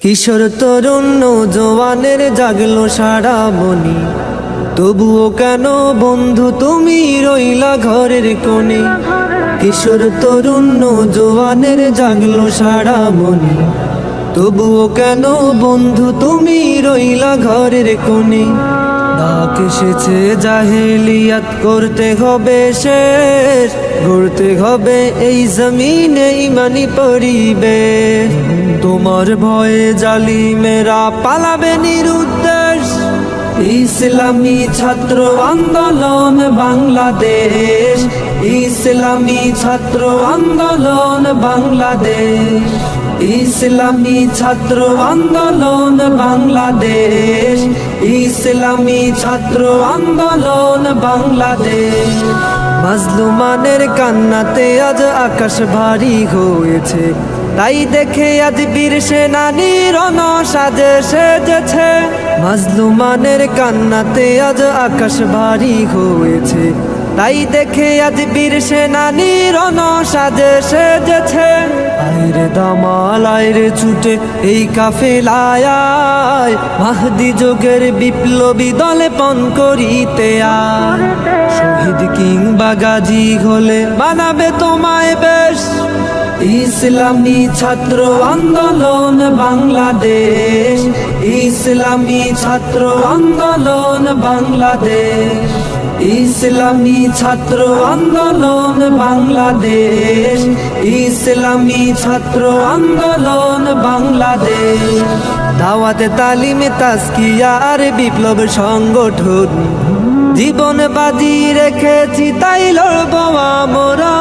কিশোর তরুণ নৌজওয়ানের জাগলো সারা মনি, তবুও কেন বন্ধু তুমি রইলা ঘরের কোণে। কিশোর তরুণ নৌজওয়ানের জাগলো সারা মনি, তবুও কেন বন্ধু তুমি রইলা ঘরের কোণে। ডাক এসেছে জাহেলিয়াত করতে হবে শেষ, গড়তে হবে এই জমিনে ইমানি পরিবেশ। তোমার ভয়ে জালিমেরা পালাবে নিরুদ্দেশ। ইসলামী ছাত্র আন্দোলন বাংলাদেশ, ইসলামী ছাত্র আন্দোলন বাংলাদেশ, ইসলামী ছাত্র আন্দোলন বাংলাদেশ, ইসলামী ছাত্র আন্দোলন বাংলাদেশ। মাজলুমানের কান্নাতে আজ আকাশ ভারী হয়েছে, তাই দেখে আজ বীর সেনানী রণ সাজে সেজেছে। মাজলুমানের কান্নাতে আজ আকাশ ভারী হয়েছে, তাই দেখে আজ বীর সেনানী রণ সাজে সেজেছে। আইরে দামাল আইরে ছুটে এই কাফেলায় আয়, মাহদি যুগের বিপ্লবী দলে পণ করিতে আয়। শহীদ কিংবা গাজী হলে মানাবে তোমায় বেশ। ইসলামী ছাত্র আন্দোলন বাংলাদেশ, ইসলামী ছাত্র আন্দোলন বাংলাদেশ, ইসলামী ছাত্র আন্দোলন বাংলাদেশ, ইসলামী ছাত্র আন্দোলন বাংলাদেশ। দাওয়াতে তালিমে তাজকিয়া আর বিপ্লব সংগঠন, জীবন বাজি রেখেছি তাই লড়বো আমরা।